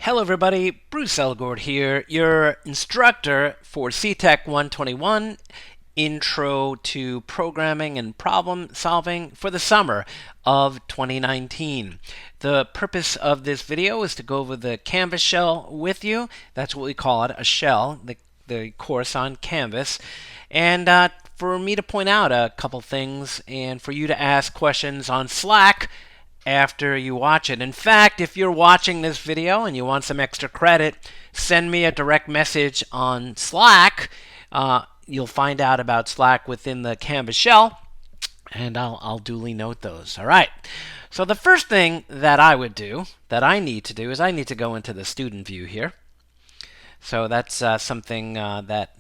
Hello everybody, Bruce Elgord here, your instructor for CTEC 121, Intro to Programming and Problem Solving for the summer of 2019. The purpose of this video is to go over the Canvas shell with you. That's what we call it, a shell, the course on Canvas. And for me to point out a couple things and for you to ask questions on Slack after you watch it. In fact, if you're watching this video and you want some extra credit, send me a direct message on Slack. You'll find out about Slack within the Canvas shell, and I'll duly note those. All right. So the first thing that I need to do, is I need to go into the student view here. So that's something that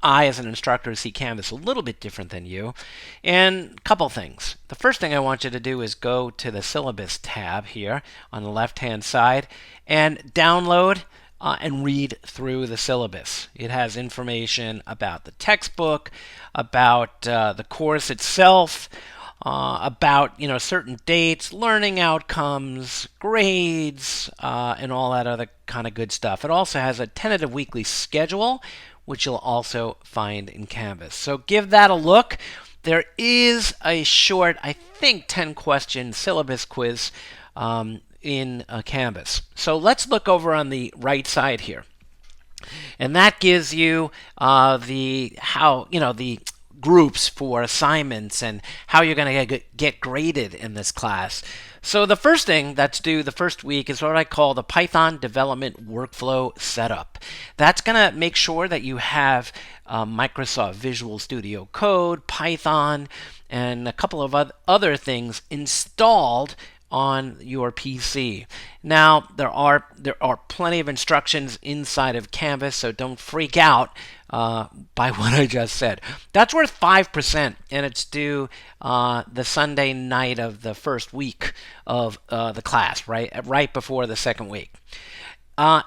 I, as an instructor, see Canvas a little bit different than you. And a couple things. The first thing I want you to do is go to the syllabus tab here on the left-hand side and download and read through the syllabus. It has information about the textbook, about the course itself, about certain dates, learning outcomes, grades, and all that other kind of good stuff. It also has a tentative weekly schedule, which you'll also find in Canvas. So give that a look. There is a short, I think 10-question syllabus quiz in Canvas. So let's look over on the right side here. And that gives you the groups for assignments and how you're going to get graded in this class. So the first thing that's due the first week is what I call the Python Development Workflow Setup. That's going to make sure that you have Microsoft Visual Studio Code, Python, and a couple of other things installed on your PC. Now, there are plenty of instructions inside of Canvas, so don't freak out by what I just said. That's worth 5%, and it's due the Sunday night of the first week of the class, right before the second week.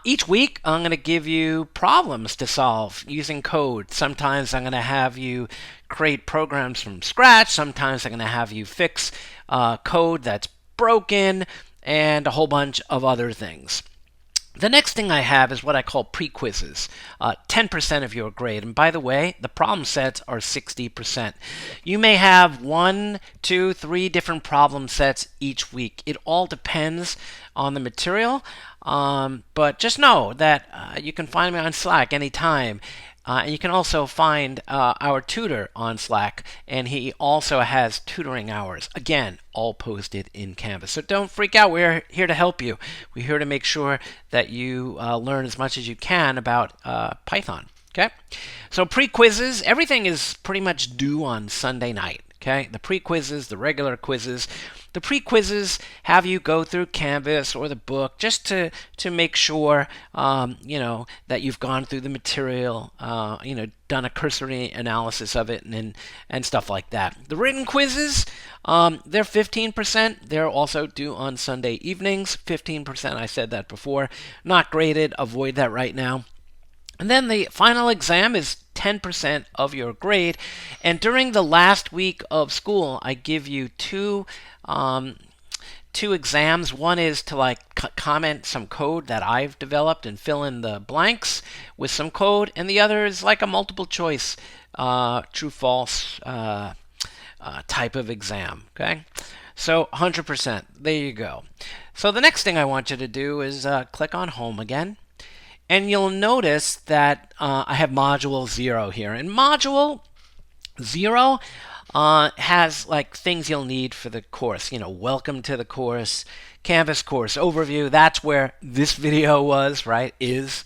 Each week, I'm going to give you problems to solve using code. Sometimes I'm going to have you create programs from scratch. Sometimes I'm going to have you fix code that's broken, and a whole bunch of other things. The next thing I have is what I call pre-quizzes, 10% of your grade. And by the way, the problem sets are 60%. You may have 1, 2, 3 different problem sets each week. It all depends on the material, but just know that you can find me on Slack anytime. And you can also find our tutor on Slack, and he also has tutoring hours. Again, all posted in Canvas. So don't freak out. We're here to help you. We're here to make sure that you learn as much as you can about Python. Okay? So pre-quizzes, everything is pretty much due on Sunday night. Okay, the pre-quizzes, the regular quizzes. The pre-quizzes have you go through Canvas or the book just to make sure, that you've gone through the material, done a cursory analysis of it and stuff like that. The written quizzes, they're 15%. They're also due on Sunday evenings. 15%, I said that before. Not graded. Avoid that right now. And then the final exam is 10% of your grade. And during the last week of school, I give you two exams. One is to comment some code that I've developed and fill in the blanks with some code, and the other is like a multiple choice true false type of exam. Okay, so 100%. There you go. So the next thing I want you to do is click on Home again. And you'll notice that I have Module 0 here. And Module 0 has things you'll need for the course. Welcome to the course, Canvas course overview. That's where this video was, is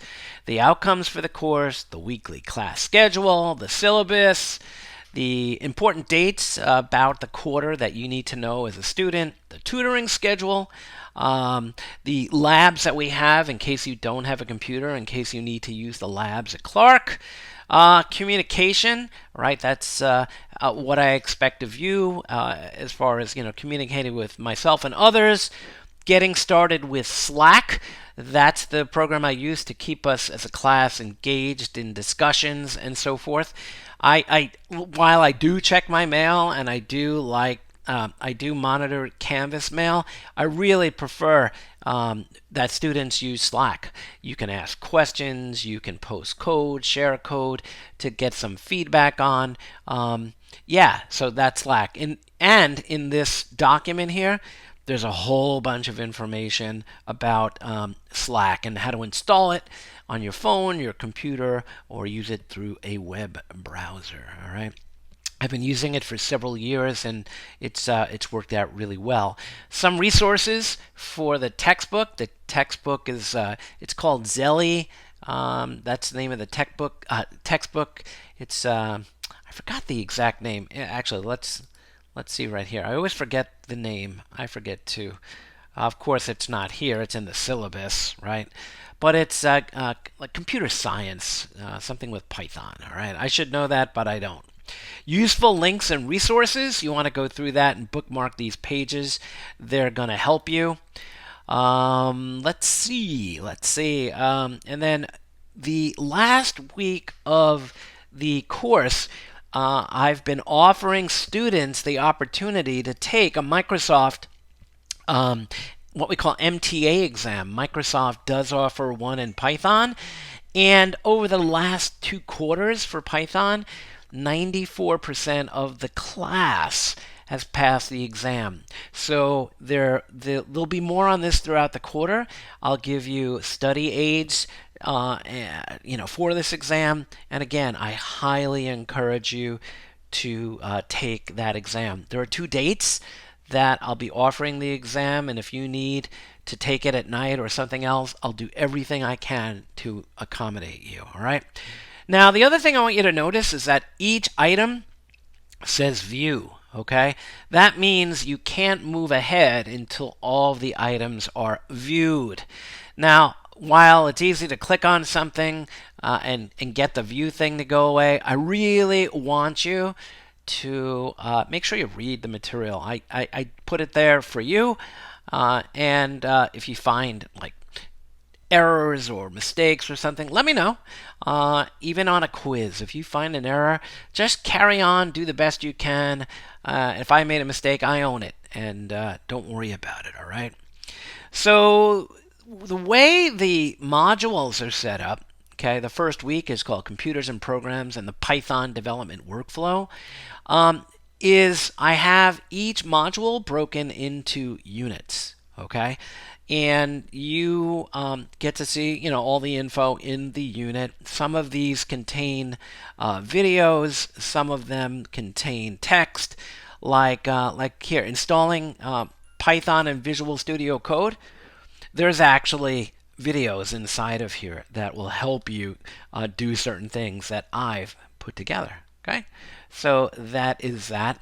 the outcomes for the course, the weekly class schedule, the syllabus, the important dates about the quarter that you need to know as a student, the tutoring schedule, the labs that we have in case you don't have a computer, in case you need to use the labs at Clark, communication, that's what I expect of you as far as communicating with myself and others, getting started with Slack. That's the program I use to keep us as a class engaged in discussions and so forth. While I do check my mail and I do like I do monitor Canvas mail. I really prefer that students use Slack. You can ask questions, you can post code, share code to get some feedback on. Yeah, so that's Slack. And in this document here, there's a whole bunch of information about Slack and how to install it on your phone, your computer, or use it through a web browser. All right. I've been using it for several years, and it's worked out really well. Some resources for the textbook. The textbook is it's called Zelly. That's the name of the textbook. It's I forgot the exact name. Actually, let's see right here. I always forget the name. I forget too. Of course, it's not here. It's in the syllabus, right? But it's like computer science, something with Python. All right. I should know that, but I don't. Useful links and resources. You want to go through that and bookmark these pages. They're going to help you. Let's see. And then the last week of the course, I've been offering students the opportunity to take a Microsoft what we call MTA exam. Microsoft does offer one in Python. And over the last 2 quarters for Python, 94% of the class has passed the exam. So there'll be more on this throughout the quarter. I'll give you study aids for this exam. And again, I highly encourage you to take that exam. There are 2 dates that I'll be offering the exam, and if you need to take it at night or something else, I'll do everything I can to accommodate you. All right. Now, the other thing I want you to notice is that each item says view, okay? That means you can't move ahead until all of the items are viewed. Now, while it's easy to click on something and get the view thing to go away, I really want you to make sure you read the material. I put it there for you, and if you find like errors or mistakes or something, let me know. Even on a quiz, if you find an error, just carry on, do the best you can. If I made a mistake, I own it, and don't worry about it, all right? So the way the modules are set up, okay, the first week is called Computers and Programs and the Python Development Workflow, is I have each module broken into units, okay? And you get to see, all the info in the unit. Some of these contain videos. Some of them contain text, like here, installing Python and Visual Studio Code. There's actually videos inside of here that will help you do certain things that I've put together. Okay, so that is that.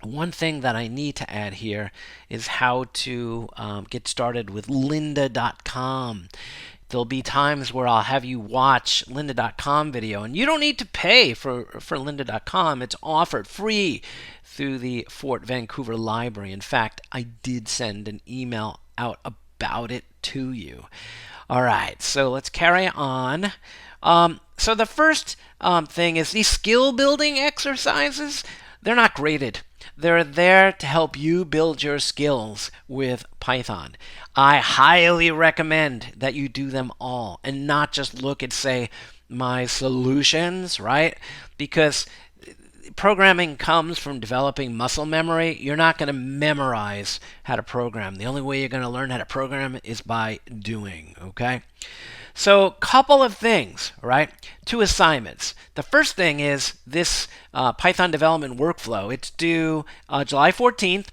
One thing that I need to add here is how to get started with lynda.com. There'll be times where I'll have you watch lynda.com video, and you don't need to pay for lynda.com. It's offered free through the Fort Vancouver Library. In fact, I did send an email out about it to you. All right, so let's carry on. So the first thing is these skill building exercises. They're not graded. They're there to help you build your skills with Python. I highly recommend that you do them all and not just look at, say, my solutions, right? Because programming comes from developing muscle memory. You're not going to memorize how to program. The only way you're going to learn how to program is by doing, okay? So, couple of things, right? 2 assignments. The first thing is this Python development workflow. It's due July 14th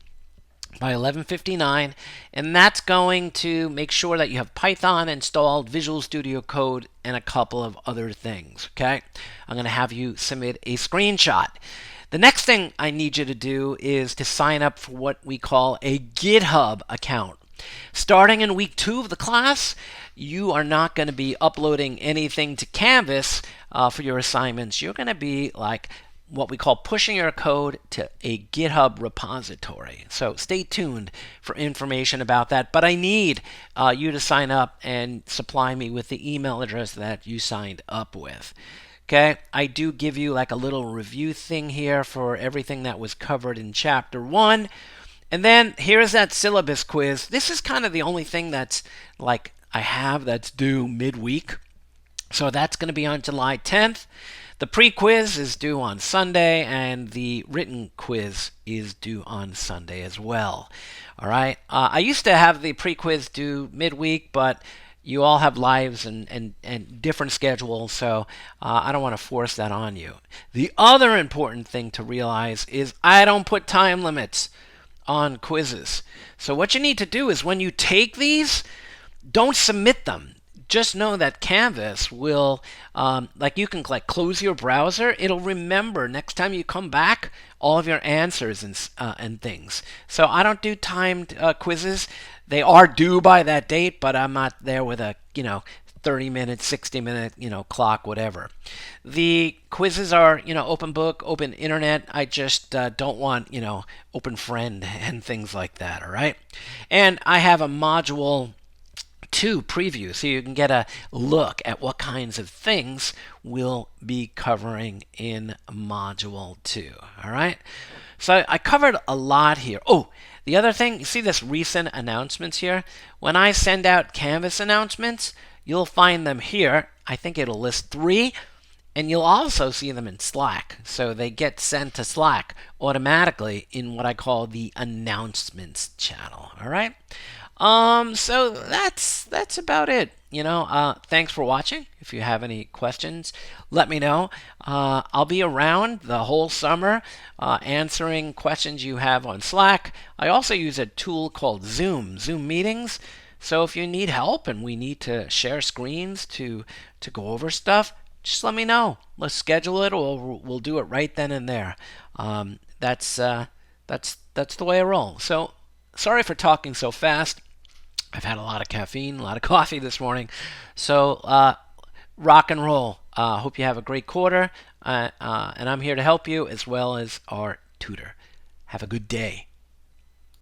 by 11:59, and that's going to make sure that you have Python installed, Visual Studio Code, and a couple of other things, okay? I'm going to have you submit a screenshot. The next thing I need you to do is to sign up for what we call a GitHub account. Starting in week 2 of the class, you are not going to be uploading anything to Canvas for your assignments. You're going to be like what we call pushing your code to a GitHub repository. So stay tuned for information about that. But I need you to sign up and supply me with the email address that you signed up with. Okay, I do give you like a little review thing here for everything that was covered in chapter 1. And then here's that syllabus quiz. This is kind of the only thing that's like I have that's due midweek. So that's going to be on July 10th. The pre-quiz is due on Sunday, and the written quiz is due on Sunday as well. All right. I used to have the pre-quiz due midweek, but you all have lives and different schedules, so I don't want to force that on you. The other important thing to realize is I don't put time limits on quizzes. So what you need to do is when you take these, don't submit them. Just know that Canvas will, like you can like close your browser. It'll remember next time you come back all of your answers and things. So I don't do timed quizzes. They are due by that date, but I'm not there with a 30-minute, 60-minute clock, whatever. The quizzes are open book, open internet. I just don't want open friend and things like that. All right, and I have a module 2 preview so you can get a look at what kinds of things we'll be covering in module 2. All right, so I covered a lot here. Oh, the other thing, you see this recent announcements here? When I send out Canvas announcements, you'll find them here. I think it'll list 3, and you'll also see them in Slack. So they get sent to Slack automatically in what I call the announcements channel. All right. So that's about it. Thanks for watching. If you have any questions, let me know. I'll be around the whole summer answering questions you have on Slack. I also use a tool called Zoom meetings. So if you need help and we need to share screens to go over stuff, just let me know. Let's schedule it, or we'll do it right then and there. That's the way I roll. So sorry for talking so fast. I've had a lot of caffeine, a lot of coffee this morning. So rock and roll. Hope you have a great quarter. And I'm here to help you as well as our tutor. Have a good day.